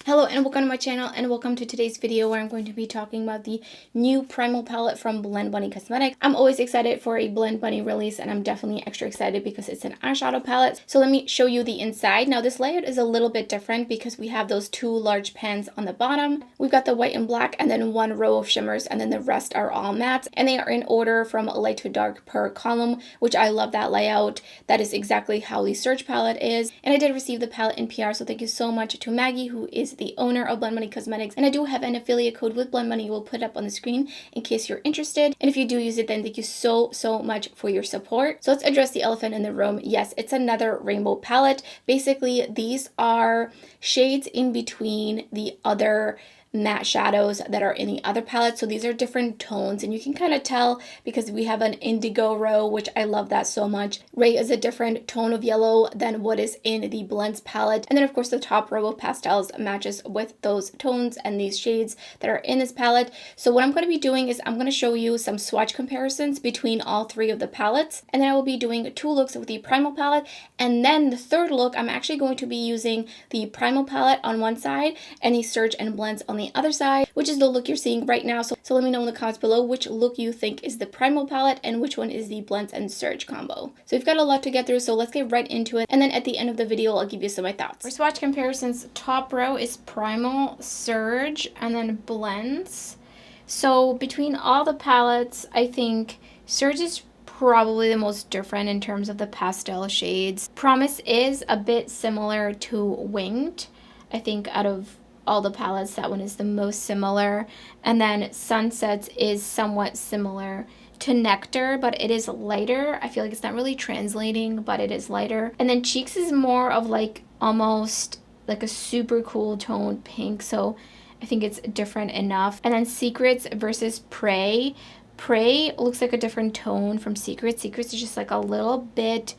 Hello and welcome to my channel and welcome to today's video where I'm going to be talking about the new Primal palette from Blend Bunny Cosmetics. I'm always excited for a Blend Bunny release and I'm definitely extra excited because it's an eyeshadow palette. So let me show you the inside. Now this layout is a little bit different because we have those two large pans on the bottom. We've got the white and black and then one row of shimmers and then the rest are all mattes. And they are in order from light to dark per column, which I love that layout. That is exactly how the Surge palette is. And I did receive the palette in PR, so thank you so much to Maggie, who is the owner of Blend Bunny Cosmetics, and I do have an affiliate code with Blend Bunny. We'll put it up on the screen in case you're interested, and if you do use it, then thank you so much for your support. So let's address the elephant in the room. Yes, it's another rainbow palette. Basically, these are shades in between the other matte shadows that are in the other palette. So these are different tones and you can kind of tell because we have an indigo row, which I love that so much. Ray is a different tone of yellow than what is in the blends palette. And then of course the top row of pastels matches with those tones and these shades that are in this palette. So what I'm going to be doing is I'm going to show you some swatch comparisons between all three of the palettes. And then I will be doing two looks with the Primal palette. And then the third look, I'm actually going to be using the Primal palette on one side and the Surge and Blends on the other side, which is the look you're seeing right now. So let me know in the comments below which look you think is the Primal palette and which one is the Blends and Surge combo. So we've got a lot to get through, so let's get right into it. And then at the end of the video, I'll give you some of my thoughts. For swatch comparisons, top row is Primal, Surge, and then Blends. So between all the palettes, I think Surge is probably the most different in terms of the pastel shades. Promise is a bit similar to Winged. I think out of all the palettes, that one is the most similar. And then Sunsets is somewhat similar to Nectar, but it is lighter. I feel like it's not really translating, but it is lighter. And then Cheeks is more of like almost like a super cool toned pink, so I think it's different enough. And then Secrets versus Prey. Prey looks like a different tone from Secrets. Secrets is just like a little bit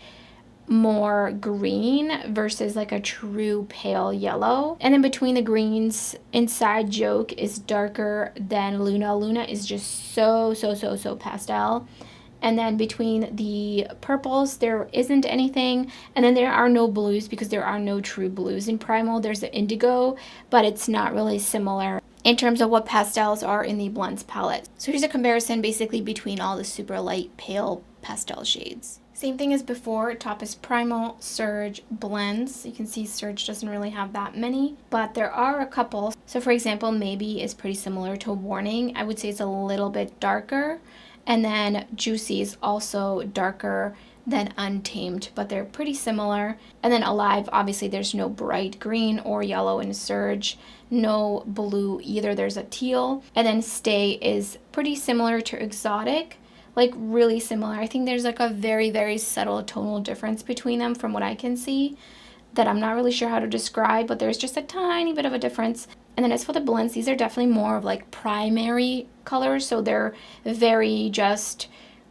more green versus like a true pale yellow. And then between the greens, inside Joke is darker than Luna. Luna is just so pastel. And then between the purples, there isn't anything. And then there are no blues because there are no true blues in Primal. There's the indigo, but it's not really similar in terms of what pastels are in the Blends palette. So here's a comparison basically between all the super light pale pastel shades. Same thing as before, top is Primal, Surge, Blends. You can see Surge doesn't really have that many, but there are a couple. So for example, Maybe is pretty similar to Warning. I would say it's a little bit darker. And then Juicy is also darker than Untamed, but they're pretty similar. And then Alive, obviously there's no bright green or yellow in Surge, no blue either, there's a teal. And then Stay is pretty similar to Exotic, like really similar. I think there's like a very subtle tonal difference between them from what I can see that I'm not really sure how to describe, but there's just a tiny bit of a difference. And then as for the blends, these are definitely more of like primary colors, so they're very just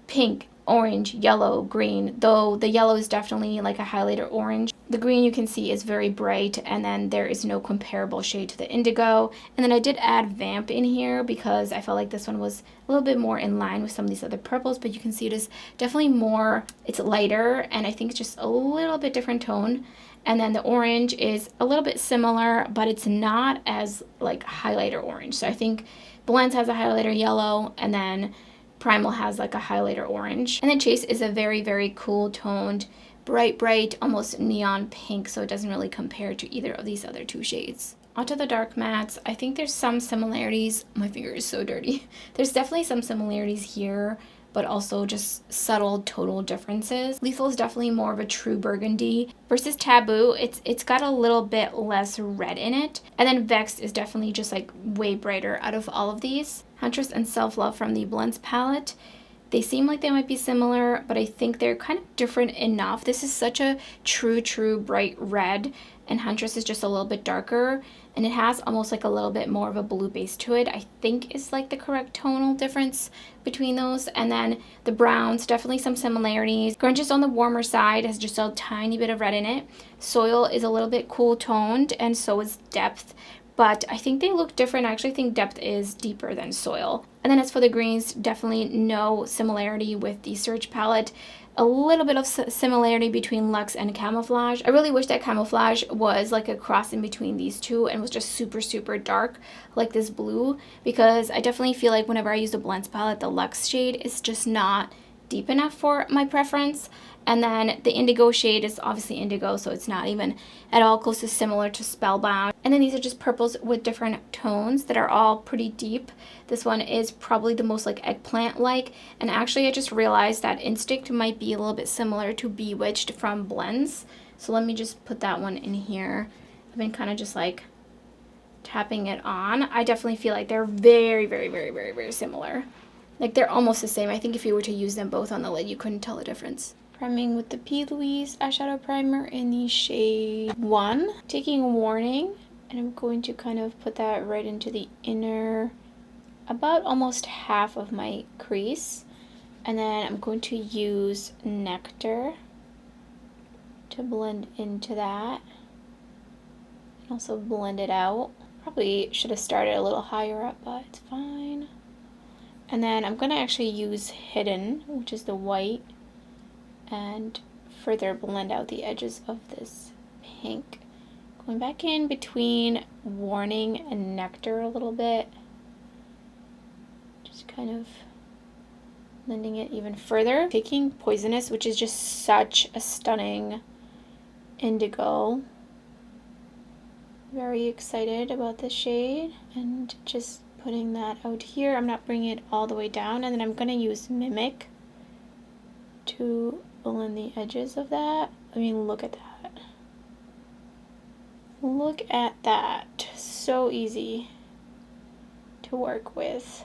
pink, orange, yellow, green, though the yellow is definitely like a highlighter orange. The green you can see is very bright, and then there is no comparable shade to the indigo. And then I did add Vamp in here because I felt like this one was a little bit more in line with some of these other purples, but you can see it is definitely more, it's lighter, and I think it's just a little bit different tone. And then the orange is a little bit similar, but it's not as like highlighter orange. So I think Blends has a highlighter yellow, and then Primal has like a highlighter orange. And then Chase is a very cool toned, bright, almost neon pink, so it doesn't really compare to either of these other two shades. Onto the dark mattes, I think there's some similarities. My finger is so dirty. There's definitely some similarities here, but also just subtle total differences. Lethal is definitely more of a true burgundy versus Taboo. It's got a little bit less red in it. And then Vexed is definitely just like way brighter out of all of these. Huntress and Self-Love from the Blends palette, they seem like they might be similar, but I think they're kind of different enough. This is such a true bright red, and Huntress is just a little bit darker, and it has almost like a little bit more of a blue base to it. I think is like the correct tonal difference between those. And then the browns, definitely some similarities. Grunge is on the warmer side, has just a tiny bit of red in it. Soil is a little bit cool toned, and so is Depth. But I think they look different. I actually think Depth is deeper than Soil. And then as for the greens, definitely no similarity with the Search palette. A little bit of similarity between Luxe and Camouflage. I really wish that Camouflage was like a cross in between these two and was just super, super dark like this blue, because I definitely feel like whenever I use the Blends palette, the Luxe shade is just not deep enough for my preference. And then the indigo shade is obviously indigo, so it's not even at all close to similar to Spellbound. And then these are just purples with different tones that are all pretty deep. This one is probably the most like eggplant-like. And actually I just realized that Instinct might be a little bit similar to Bewitched from Blends. So let me just put that one in here. I've been kind of just like tapping it on. I definitely feel like they're very, very, very, very, very similar. Like they're almost the same. I think if you were to use them both on the lid, you couldn't tell the difference. Priming with the P. Louise eyeshadow primer in the shade 1. Taking a Warning, and I'm going to kind of put that right into the inner, about almost half of my crease. And then I'm going to use Nectar to blend into that. And also blend it out. Probably should have started a little higher up, but it's fine. And then I'm going to actually use Hidden, which is the white, and further blend out the edges of this pink. Going back in between Warning and Nectar a little bit. Just kind of blending it even further. Taking Poisonous, which is just such a stunning indigo. Very excited about this shade. And just putting that out here. I'm not bringing it all the way down. And then I'm going to use Mimic to blend the edges of that. I mean, look at that. Look at that. So easy to work with.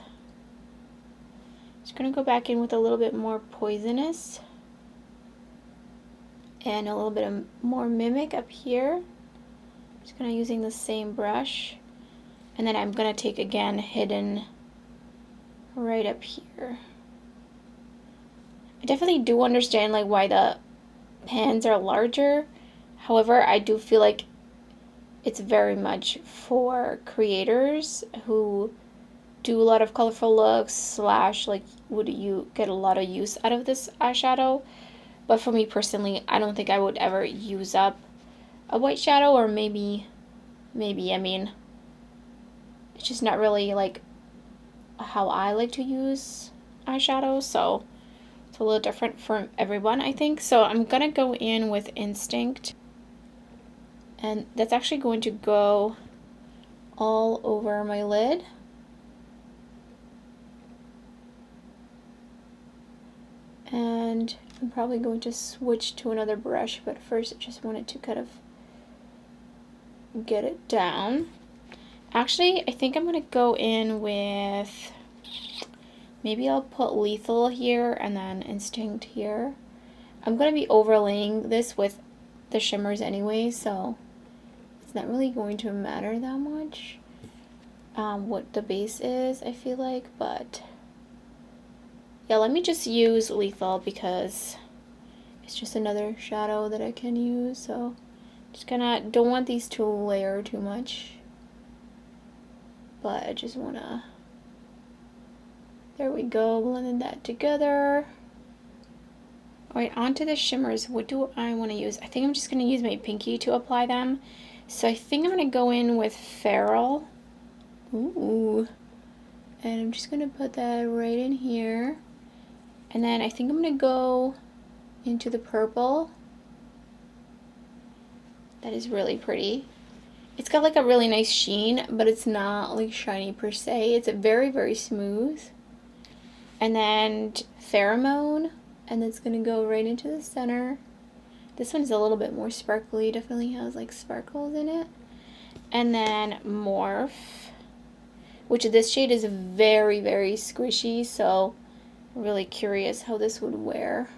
Just gonna go back in with a little bit more Poisonous and a little bit of more Mimic up here. Just gonna using the same brush, and then I'm gonna take again Hidden right up here. I definitely do understand like why the pans are larger. However, I do feel like it's very much for creators who do a lot of colorful looks slash like would you get a lot of use out of this eyeshadow. But for me personally, I don't think I would ever use up a white shadow, or maybe, I mean, it's just not really like how I like to use eyeshadow, so it's a little different for everyone, I think. So I'm gonna go in with Instinct, and that's actually going to go all over my lid. And I'm probably going to switch to another brush, but first I just wanted to kind of get it down. Actually, I think I'm going to go in with, maybe I'll put Lethal here and then Instinct here. I'm going to be overlaying this with the shimmers anyway, so it's not really going to matter that much what the base is, I feel like, but yeah, let me just use Lethal because it's just another shadow that I can use. So just gonna, don't want these to layer too much, but I just wanna, there we go, blending that together. Alright, onto the shimmers. What do I want to use? I think I'm just gonna use my pinky to apply them. So I think I'm gonna go in with Feral. Ooh. And I'm just gonna put that right in here. And then I think I'm going to go into the purple. That is really pretty. It's got like a really nice sheen, but it's not like shiny per se. It's a very, very smooth. And then Pheromone, and it's going to go right into the center. This one's a little bit more sparkly, definitely has like sparkles in it. And then Morph, which this shade is very, very squishy, so I'm really curious how this would wear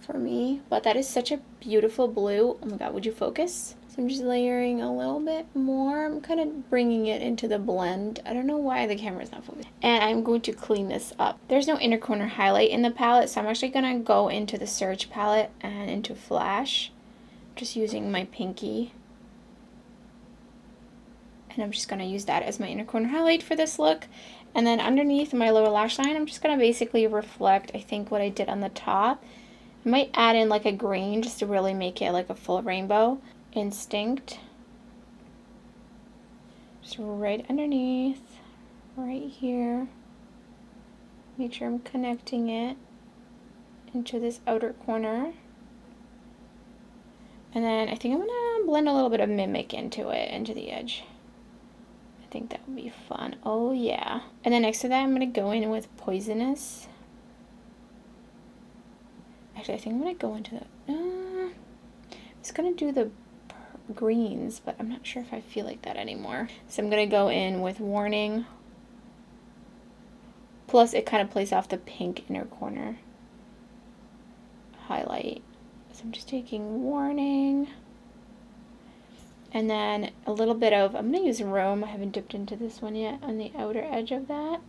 for me. But that is such a beautiful blue. Oh my god, would you focus? So I'm just layering a little bit more. I'm kind of bringing it into the blend. I don't know why the camera's not focused. And I'm going to clean this up. There's no inner corner highlight in the palette, so I'm actually going to go into the Search palette and into Flash. Just using my pinky. And I'm just going to use that as my inner corner highlight for this look. And then underneath my lower lash line, I'm just going to basically reflect, I think, what I did on the top. I might add in like a green just to really make it like a full rainbow. Instinct. Just right underneath, right here. Make sure I'm connecting it into this outer corner. And then I think I'm going to blend a little bit of Mimic into it, into the edge. I think that would be fun. Oh yeah. And then next to that, I'm going to go in with Poisonous. Actually, I think I'm going to go into the... I was going to do the greens, but I'm not sure if I feel like that anymore. So I'm going to go in with Warning. Plus, it kind of plays off the pink inner corner highlight. So I'm just taking Warning. And then a little bit of, I'm going to use Rome. I haven't dipped into this one yet on the outer edge of that.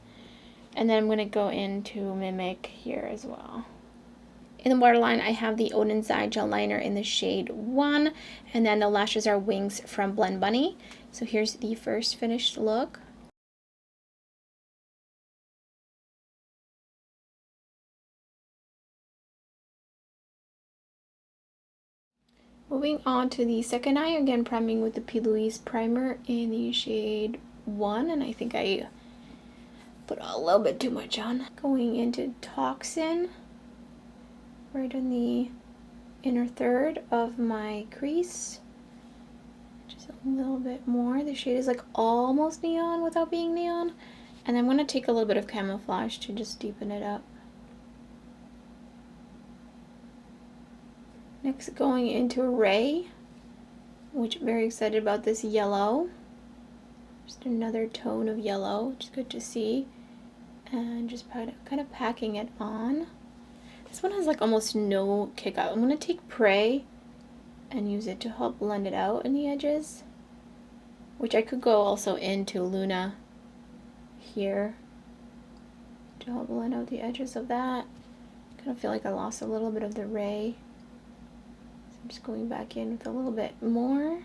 And then I'm going to go into Mimic here as well. In the waterline, I have the Odin's Eye gel liner in the shade 1. And then the lashes are Wings from Blend Bunny. So here's the first finished look. Moving on to the second eye, again priming with the P. Louise primer in the shade 1, and I think I put a little bit too much on. Going into Toxin, right in the inner third of my crease. Just a little bit more. The shade is like almost neon without being neon. And I'm going to take a little bit of Camouflage to just deepen it up. Next, going into Ray, which I'm very excited about this yellow. Just another tone of yellow, which is good to see. And just kind of packing it on. This one has like almost no kick out. I'm going to take Prey and use it to help blend it out in the edges. Which I could go also into Luna here to help blend out the edges of that. Kind of feel like I lost a little bit of the Ray. I'm just going back in with a little bit more.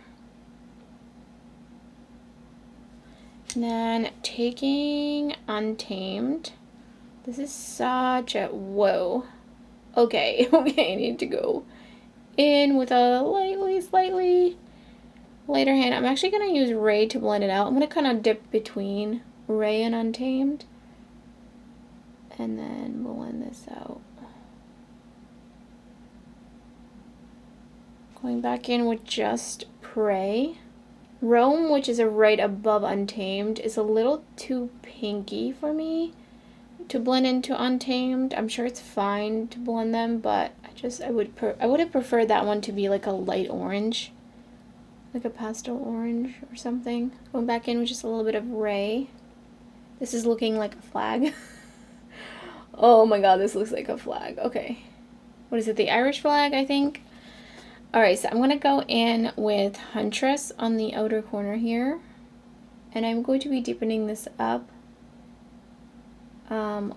And then taking Untamed. This is such a, whoa. Okay, okay, I need to go in with a slightly lighter hand. I'm actually going to use Ray to blend it out. I'm going to kind of dip between Ray and Untamed. And then blend this out. Going back in with just Prey. Rome, which is right above Untamed, is a little too pinky for me to blend into Untamed. I'm sure it's fine to blend them, but I would have preferred that one to be like a light orange, like a pastel orange or something. Going back in with just a little bit of Ray. This is looking like a flag. Oh my god, this looks like a flag. Okay. What is it? The Irish flag, I think. Alright, so I'm going to go in with Huntress on the outer corner here. And I'm going to be deepening this up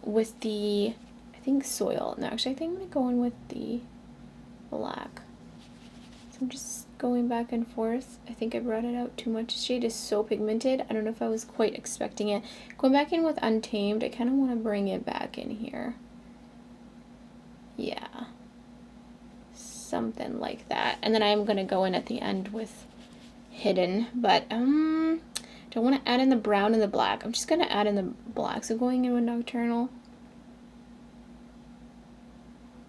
with the, I think, Soil. No, actually, I think I'm going to go in with the black. So I'm just going back and forth. I think I brought it out too much. The shade is so pigmented. I don't know if I was quite expecting it. Going back in with Untamed, I kind of want to bring it back in here. Yeah. Something like that. And then I'm going to go in at the end with Hidden. But, don't want to add in the brown and the black. I'm just going to add in the black. So going in with Nocturnal.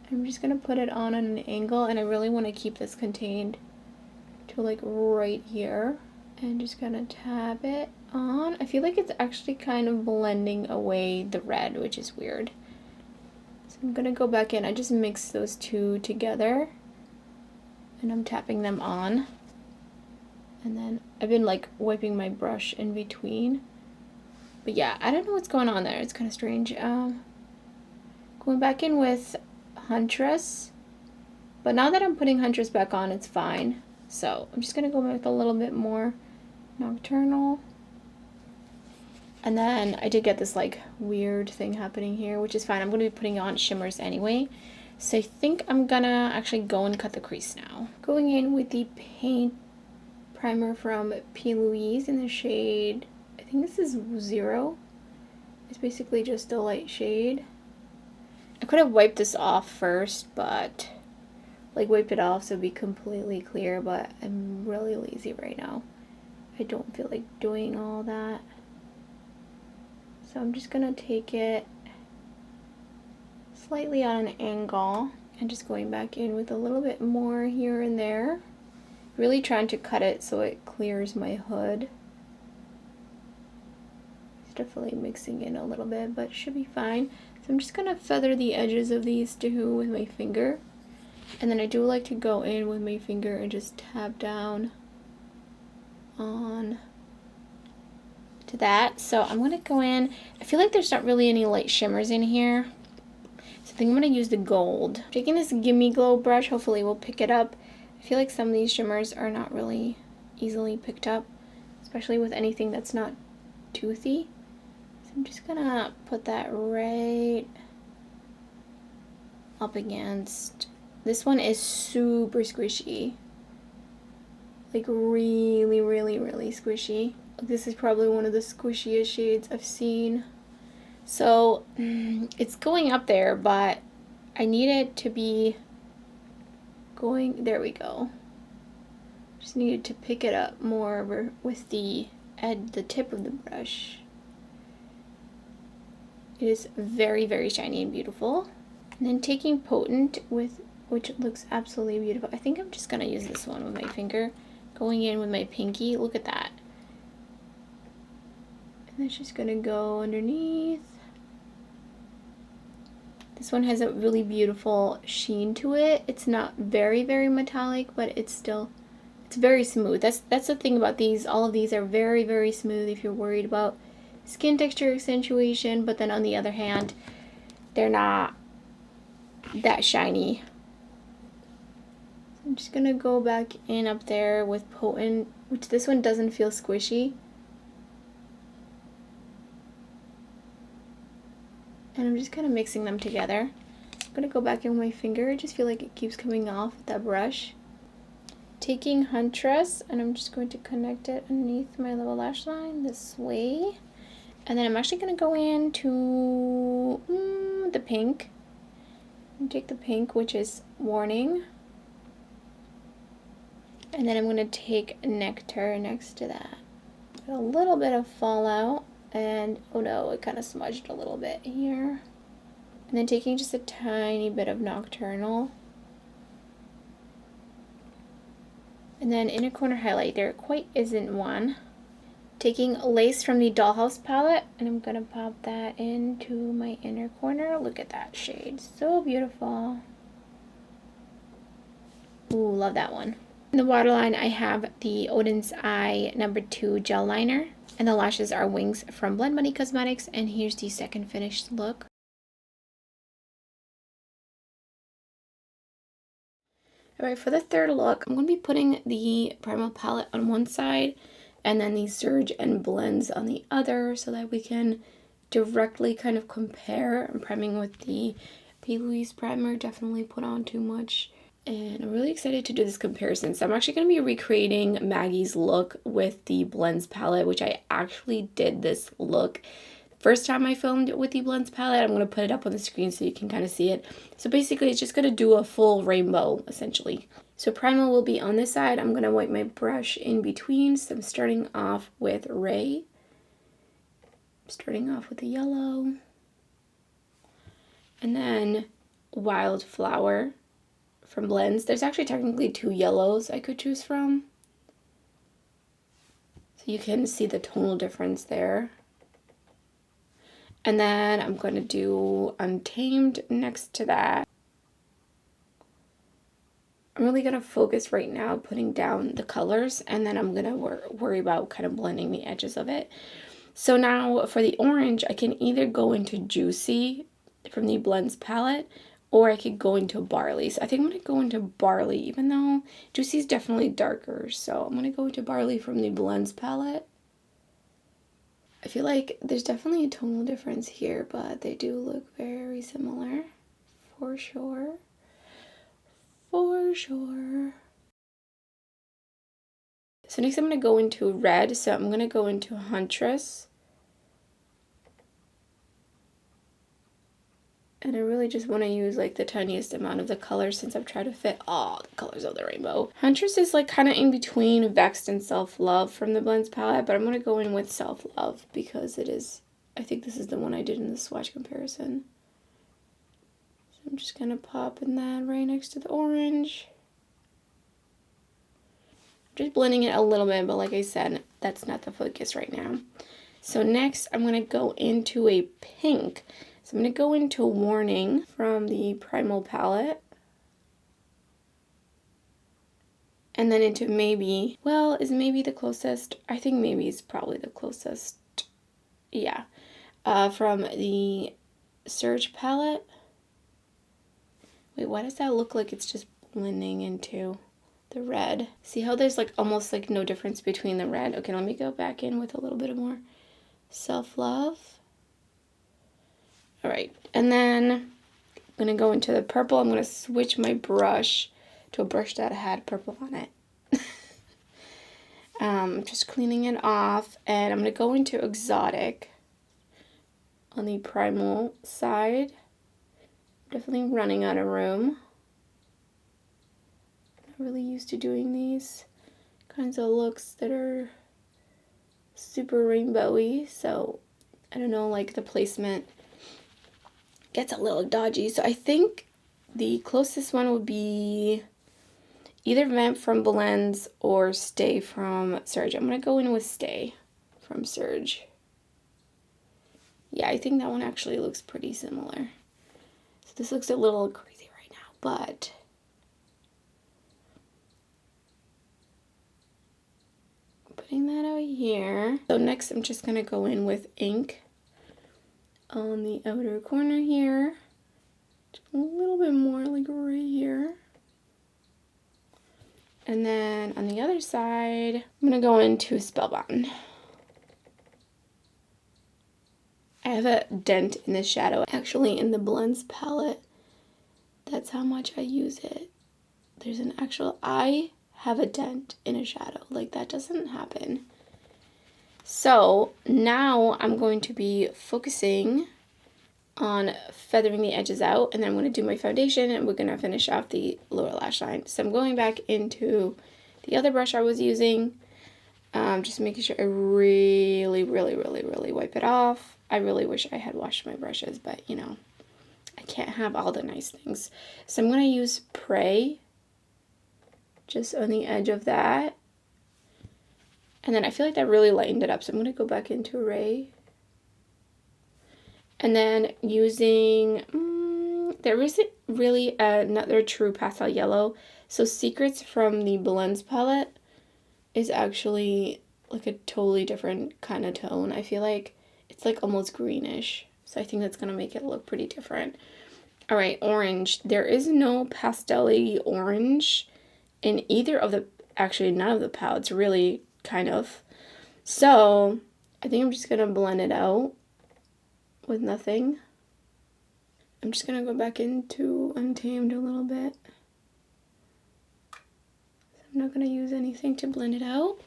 I'm just going to put it on an angle. And I really want to keep this contained to like right here. And just going to tap it on. I feel like it's actually kind of blending away the red, which is weird. So I'm going to go back in. I just mixed those two together. And I'm tapping them on. And then I've been like wiping my brush in between. But yeah, I don't know what's going on there. It's kind of strange. Going back in with Huntress. But now that I'm putting Huntress back on, it's fine. So I'm just going to go with a little bit more Nocturnal. And then I did get this like weird thing happening here, which is fine. I'm going to be putting on shimmers anyway. So I think I'm going to actually go and cut the crease now. Going in with the primer from P. Louise in the shade, I think this is 0. It's basically just a light shade. I could have wiped this off first, but like wiped it off so it'd be completely clear, but I'm really lazy right now. I don't feel like doing all that. So I'm just gonna take it slightly on an angle and just going back in with a little bit more here and there. Really trying to cut it so it clears my hood. It's definitely mixing in a little bit, but it should be fine. So I'm just gonna feather the edges of these two with my finger. And then I do like to go in with my finger and just tap down on to that. So I'm gonna go in. I feel like there's not really any light shimmers in here. So I think I'm gonna use the gold. Taking this Gimme Glow brush, hopefully we'll pick it up. I feel like some of these shimmers are not really easily picked up, especially with anything that's not toothy. So I'm just gonna put that right up against. This one is super squishy. Like really, really, really squishy. This is probably one of the squishiest shades I've seen. So it's going up there, but I need it to be going, there we go. Just needed to pick it up more with the tip of the brush. It is very, very shiny and beautiful. And then taking Potent with, which looks absolutely beautiful. I think I'm just gonna use this one with my finger. Going in with my pinky, look at that. And that's just gonna go underneath. This one has a really beautiful sheen to it. It's not very, very metallic, but it's still, it's very smooth. That's the thing about these. All of these are very, very smooth if you're worried about skin texture accentuation, but then on the other hand, they're not that shiny. I'm just gonna go back in up there with Potent, which this one doesn't feel squishy. And I'm just kind of mixing them together. I'm gonna go back in with my finger. I just feel like it keeps coming off with that brush. Taking Huntress, and I'm just going to connect it underneath my little lash line this way. And then I'm actually gonna go into the pink. And take the pink, which is Warning. And then I'm going to take Nectar next to that. Got a little bit of fallout, and oh no, it kind of smudged a little bit here. And then taking just a tiny bit of Nocturnal. And then inner corner highlight, there quite isn't one. Taking Lace from the Dollhouse palette, and I'm going to pop that into my inner corner. Look at that shade, so beautiful. Ooh, love that one. In the waterline, I have the Odin's Eye No. 2 gel liner, and the lashes are Wings from Blend Bunny Cosmetics, and here's the second finished look. Alright, for the third look, I'm going to be putting the Primal palette on one side, and then the Surge and Blends on the other, so that we can directly kind of compare. I'm priming with the P. Louise primer, definitely put on too much. And I'm really excited to do this comparison. So I'm actually going to be recreating Maggie's look with the Blends palette, which I actually did this look first time I filmed with the Blends palette. I'm going to put it up on the screen so you can kind of see it. So basically it's just going to do a full rainbow essentially. So Primal will be on this side. I'm going to wipe my brush in between. So I'm starting off with Ray. Starting off with the yellow. And then Wildflower from Blends. There's actually technically 2 yellows I could choose from. So you can see the tonal difference there. And then I'm going to do Untamed next to that. I'm really going to focus right now putting down the colors, and then I'm going to worry about kind of blending the edges of it. So now for the orange, I can either go into Juicy from the Blends palette, or I could go into Barley. So I think I'm going to go into Barley, even though Juicy is definitely darker. So I'm going to go into Barley from the Blends palette. I feel like there's definitely a tonal difference here, but they do look very similar. For sure. For sure. So next I'm going to go into red. So I'm going to go into Huntress. And I really just want to use like the tiniest amount of the color since I've tried to fit all the colors of the rainbow. Huntress is like kind of in between Vexed and Self-Love from the blends palette, but I'm going to go in with Self-Love because it is, I think this is the one I did in the swatch comparison. So I'm just going to pop in that right next to the orange. Just blending it a little bit, but like I said, that's not the focus right now. So next I'm going to go into a pink. So I'm going to go into Warning from the Primal palette. And then into Maybe. Well, is Maybe the closest? I think Maybe is probably the closest. Yeah. From the Surge palette. Wait, why does that look like it's just blending into the red? See how there's like almost like no difference between the red? Okay, let me go back in with a little bit more Self-Love. All right, and then I'm going to go into the purple. I'm going to switch my brush to a brush that had purple on it. Just cleaning it off, and I'm going to go into Exotic on the Primal side. Definitely running out of room. I'm not really used to doing these kinds of looks that are super rainbowy, so I don't know, like the placement gets a little dodgy. So I think the closest one would be either Vamp from Blends or Stay from Surge. I'm going to go in with Stay from Surge. Yeah, I think that one actually looks pretty similar. So this looks a little crazy right now, but putting that out here. So next I'm just going to go in with ink on the outer corner here. Just a little bit more like right here. And then on the other side, I'm going to go into Spellbound. I have a dent in the shadow. Actually, in the Blends palette, that's how much I use it. There's an actual, I have a dent in a shadow. Like, that doesn't happen. So now I'm going to be focusing on feathering the edges out, and then I'm going to do my foundation, and we're going to finish off the lower lash line. So I'm going back into the other brush I was using, just making sure I really wipe it off. I really wish I had washed my brushes, but you know, I can't have all the nice things. So I'm going to use Pray just on the edge of that. And then I feel like that really lightened it up, so I'm going to go back into Ray. And then using, there isn't really another true pastel yellow. So Secrets from the Blends palette is actually like a totally different kind of tone. I feel like it's like almost greenish. So I think that's going to make it look pretty different. All right, orange. There is no pastel-y orange in either of the, actually none of the palettes really, kind of. So I think I'm just going to blend it out with nothing. I'm just going to go back into Untamed a little bit. So I'm not going to use anything to blend it out.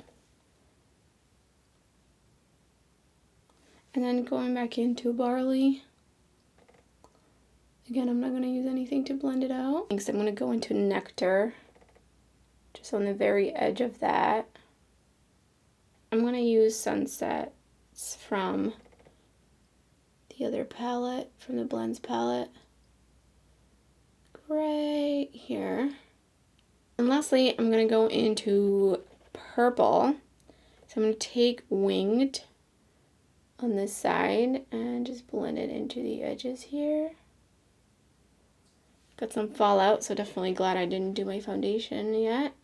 And then going back into Barley. Again, I'm not going to use anything to blend it out. Next, I'm going to go into Nectar, just on the very edge of that. I'm going to use Sunsets from the other palette, from the Blends palette, right here. And lastly, I'm going to go into Purple. So I'm going to take Winged on this side and just blend it into the edges here. Got some fallout, so definitely glad I didn't do my foundation yet.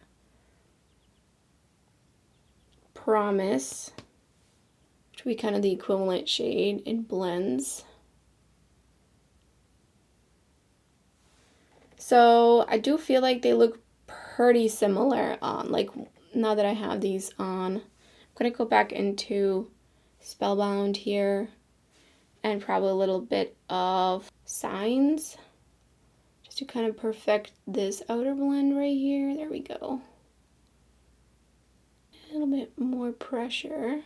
Promise, which would be kind of the equivalent shade in Blends. So I do feel like they look pretty similar on, like, now that I have these on. I'm going to go back into Spellbound here and probably a little bit of Signs just to kind of perfect this outer blend right here. There we go. A little bit more pressure.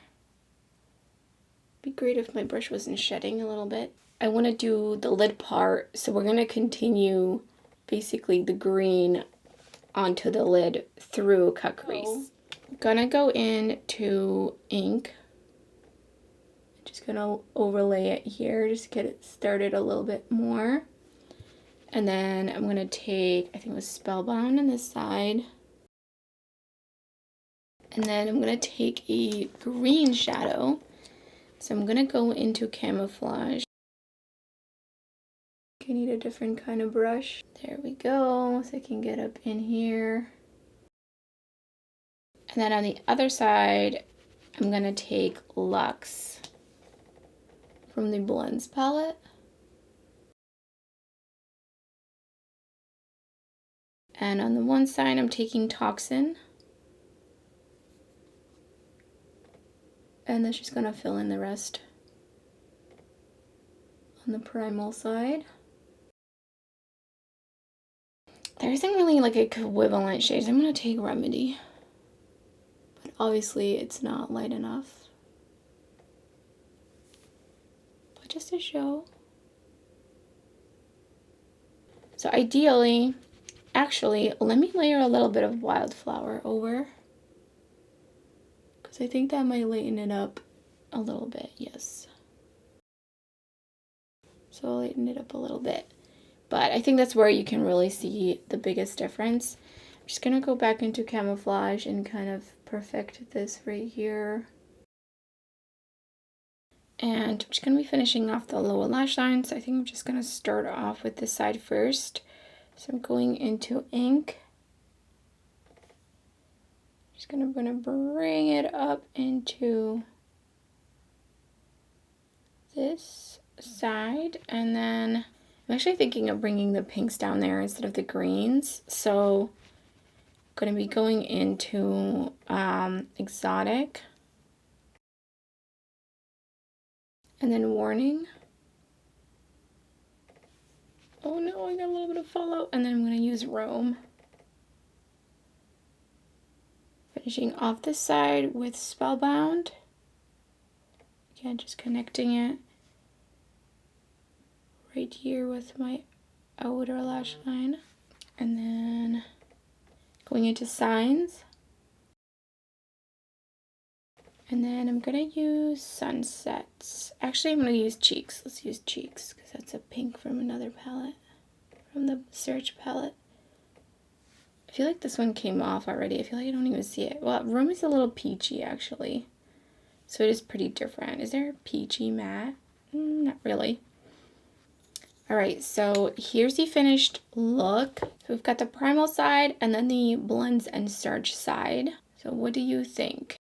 Be great if my brush wasn't shedding a little bit. I want to do the lid part, so we're going to continue basically the green onto the lid through cut crease. Gonna go into ink. Just gonna overlay it here, just to get it started a little bit more. And then I'm gonna take, I think it was Spellbound on this side. And then I'm gonna take a green shadow. So I'm gonna go into Camouflage. I need a different kind of brush. There we go, so I can get up in here. And then on the other side, I'm gonna take Luxe from the Blends palette. And on the one side, I'm taking Toxin. And that's just gonna fill in the rest on the Primal side. There isn't really like equivalent shades. I'm gonna take Remedy. But obviously it's not light enough. But just to show. So ideally, actually, let me layer a little bit of Wildflower over. Because I think that might lighten it up a little bit, yes. So I'll lighten it up a little bit. But I think that's where you can really see the biggest difference. I'm just going to go back into Camouflage and kind of perfect this right here. And I'm just going to be finishing off the lower lash line. So I think I'm just going to start off with this side first. So I'm going into ink. Just going to bring it up into this side. And then I'm actually thinking of bringing the pinks down there instead of the greens. So I'm going to be going into Exotic. And then Warning. Oh no, I got a little bit of fallout. And then I'm going to use Rome. Finishing off this side with Spellbound. Again, just connecting it right here with my outer lash line. And then going into Signs. And then I'm going to use Sunsets. Actually, I'm going to use Cheeks. Let's use Cheeks because that's a pink from another palette. From the Search palette. I feel like this one came off already. I feel like I don't even see it. Well, Rome is a little peachy actually. So it is pretty different. Is there a peachy matte? Not really. Alright, so here's the finished look. So we've got the Primal side and then the Blends and Search side. So what do you think?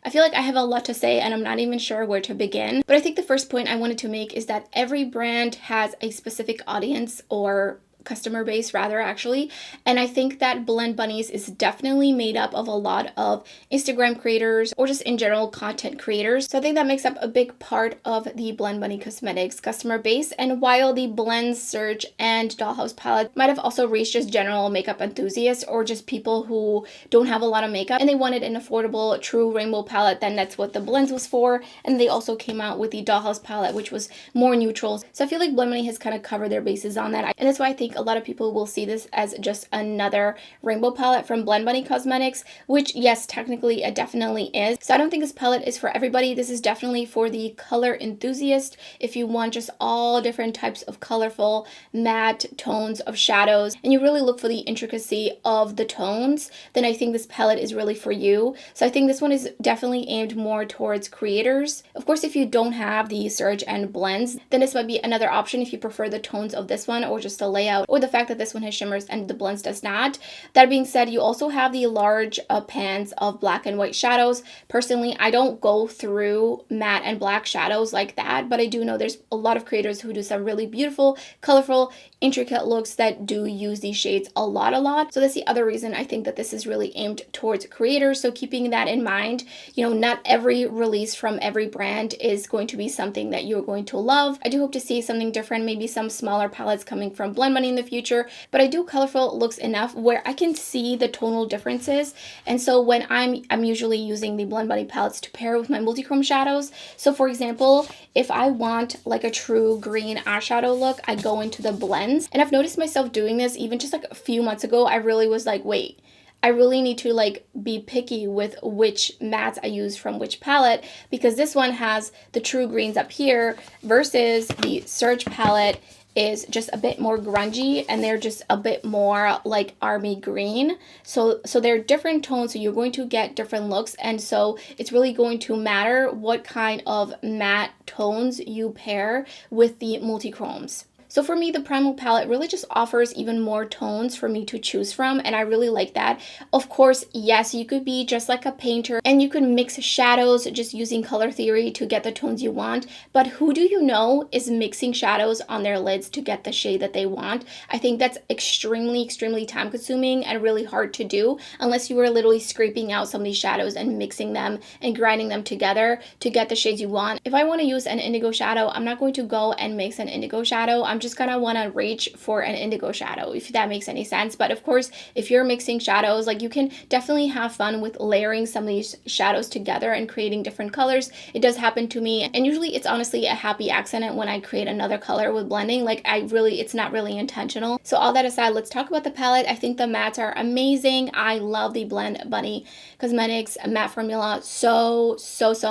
I feel like I have a lot to say and I'm not even sure where to begin. But I think the first point I wanted to make is that every brand has a specific audience or customer base rather actually, and I think that Blend Bunnies is definitely made up of a lot of Instagram creators or just in general content creators. So I think that makes up a big part of the Blend Bunny Cosmetics customer base. And while the Blend Search and Dollhouse palette might have also reached just general makeup enthusiasts or just people who don't have a lot of makeup and they wanted an affordable true rainbow palette, then that's what the Blends was for. And they also came out with the Dollhouse palette, which was more neutral. So I feel like Blend Bunny has kind of covered their bases on that, and that's why I think a lot of people will see this as just another rainbow palette from Blend Bunny Cosmetics, which yes, technically it definitely is. So I don't think this palette is for everybody. This is definitely for the color enthusiast. If you want just all different types of colorful matte tones of shadows and you really look for the intricacy of the tones, then I think this palette is really for you. So I think this one is definitely aimed more towards creators. Of course, if you don't have the Surge and Blends, then this might be another option if you prefer the tones of this one or just the layout or the fact that this one has shimmers and the blends does not. That being said, you also have the large pans of black and white shadows. Personally, I don't go through matte and black shadows like that, but I do know there's a lot of creators who do some really beautiful, colorful, intricate looks that do use these shades a lot. So that's the other reason I think that this is really aimed towards creators. So keeping that in mind, you know, not every release from every brand is going to be something that you're going to love. I do hope to see something different, maybe some smaller palettes coming from Blend Bunny in the future, but I do colorful looks enough where I can see the tonal differences. And so when I'm usually using the Blend Bunny palettes to pair with my multi-chrome shadows. So for example, if I want like a true green eyeshadow look, I go into the blends, and I've noticed myself doing this even just like a few months ago. I really was like, wait, I really need to like be picky with which mattes I use from which palette, because this one has the true greens up here versus the Surge palette is just a bit more grungy, and they're just a bit more like army green. So they're different tones, so you're going to get different looks, and so it's really going to matter what kind of matte tones you pair with the multi-chromes. So for me, the Primal palette really just offers even more tones for me to choose from, and I really like that. Of course, yes, you could be just like a painter and you could mix shadows just using color theory to get the tones you want, but who do you know is mixing shadows on their lids to get the shade that they want? I think that's extremely time consuming and really hard to do unless you are literally scraping out some of these shadows and mixing them and grinding them together to get the shades you want. If I want to use an indigo shadow, I'm not going to go and mix an indigo shadow. I'm just gonna want to reach for an indigo shadow, if that makes any sense. But of course, if you're mixing shadows, like, you can definitely have fun with layering some of these shadows together and creating different colors. It does happen to me, and usually it's honestly a happy accident when I create another color with blending. Like, it's not really intentional. So all that aside, let's talk about the palette. I think the mattes are amazing. I love the Blend Bunny Cosmetics matte formula so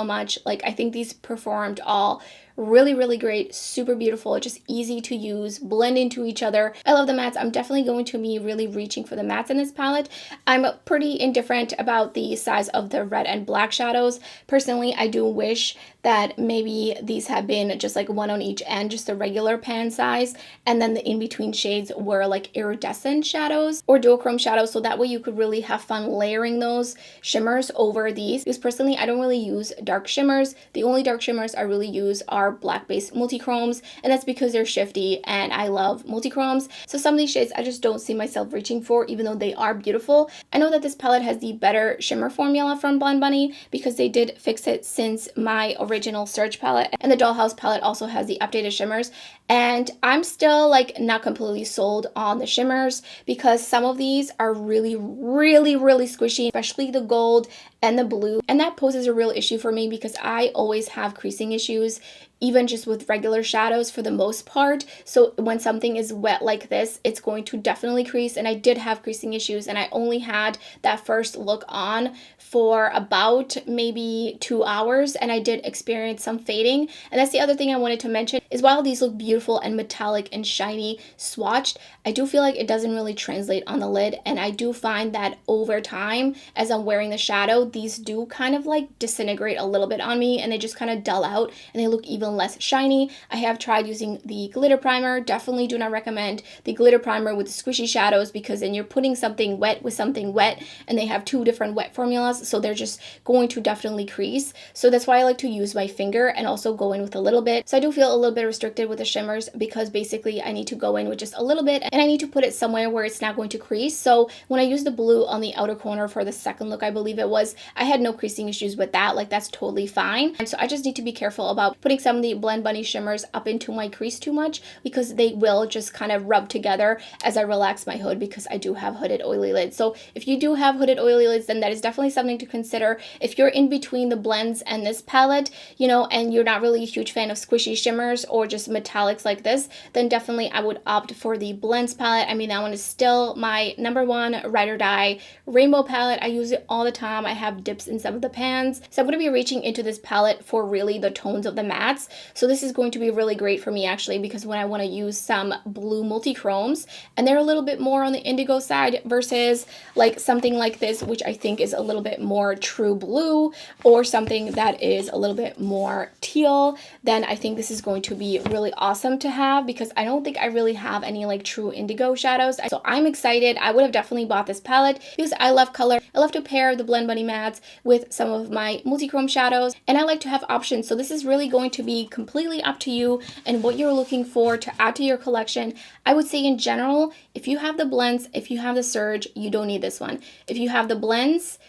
much. Like, I think these performed all really great, super beautiful, just easy to use, blend into each other. I love the mattes. I'm definitely going to be really reaching for the mattes in this palette. I'm pretty indifferent about the size of the red and black shadows. Personally, I do wish that maybe these had been just like one on each end, just the regular pan size, and then the in-between shades were like iridescent shadows or duochrome shadows, so that way you could really have fun layering those shimmers over these. Because personally, I don't really use dark shimmers. The only dark shimmers I really use are black-based multi-chromes, and that's because they're shifty and I love multi-chromes. So some of these shades I just don't see myself reaching for, even though they are beautiful. I know that this palette has the better shimmer formula from Blend Bunny because they did fix it since my original Surge palette, and the Dollhouse palette also has the updated shimmers, and I'm still like not completely sold on the shimmers because some of these are really squishy, especially the gold and the blue, and that poses a real issue for me because I always have creasing issues even just with regular shadows for the most part. So when something is wet like this, it's going to definitely crease, and I did have creasing issues, and I only had that first look on for about maybe 2 hours, and I did experience some fading. And that's the other thing I wanted to mention is while these look beautiful and metallic and shiny swatched, I do feel like it doesn't really translate on the lid, and I do find that over time as I'm wearing the shadow, these do kind of like disintegrate a little bit on me, and they just kind of dull out and they look even less shiny. I have tried using the glitter primer. Definitely do not recommend the glitter primer with the squishy shadows because then you're putting something wet with something wet, and they have two different wet formulas, so they're just going to definitely crease. So that's why I like to use my finger and also go in with a little bit. So I do feel a little bit restricted with the shimmers because basically I need to go in with just a little bit, and I need to put it somewhere where it's not going to crease. So when I used the blue on the outer corner for the second look, I believe it was, I had no creasing issues with that. Like, that's totally fine. And so I just need to be careful about putting some of the Blend Bunny shimmers up into my crease too much because they will just kind of rub together as I relax my hood, because I do have hooded oily lids. So if you do have hooded oily lids, then that is definitely something to consider. If you're in between the blends and this palette, you know, and you're not really a huge fan of squishy shimmers or just metallics like this, then definitely I would opt for the blends palette. I mean, that one is still my #1 ride or die rainbow palette. I use it all the time. I have dips in some of the pans. So I'm going to be reaching into this palette for really the tones of the mattes. So this is going to be really great for me actually, because when I want to use some blue multi-chromes and they're a little bit more on the indigo side versus like something like this, which I think is a little bit more true blue, or something that is a little bit more teal, then I think this is going to be really awesome to have because I don't think I really have any like true indigo shadows. So I'm excited. I would have definitely bought this palette because I love color. I love to pair the Blend Bunny mattes with some of my multi-chrome shadows, and I like to have options. So this is really going to be completely up to you and what you're looking for to add to your collection. I would say in general, if you have the blends, if you have the Surge, you don't need this one. If you have the blends,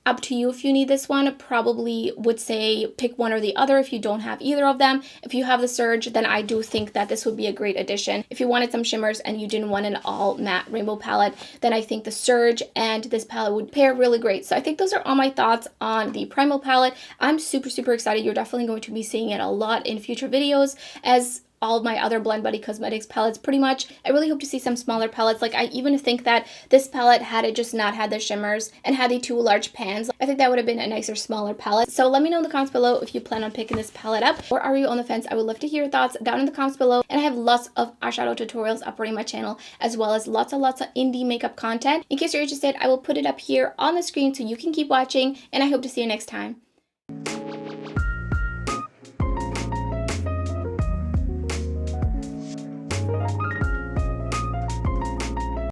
up to you if you need this one. Probably would say pick one or the other if you don't have either of them. If you have the Surge, then I do think that this would be a great addition. If you wanted some shimmers and you didn't want an all matte rainbow palette, then I think the Surge and this palette would pair really great. So I think those are all my thoughts on the Primal palette. I'm super excited. You're definitely going to be seeing it a lot in future videos, as all of my other Blend Bunny Cosmetics palettes pretty much. I really hope to see some smaller palettes. Like I even think that this palette, had it just not had the shimmers and had the 2 large pans, I think that would have been a nicer, smaller palette. So let me know in the comments below if you plan on picking this palette up, or are you on the fence? I would love to hear your thoughts down in the comments below. And I have lots of eyeshadow tutorials uploading my channel, as well as lots of indie makeup content. In case you're interested, I will put it up here on the screen so you can keep watching, and I hope to see you next time.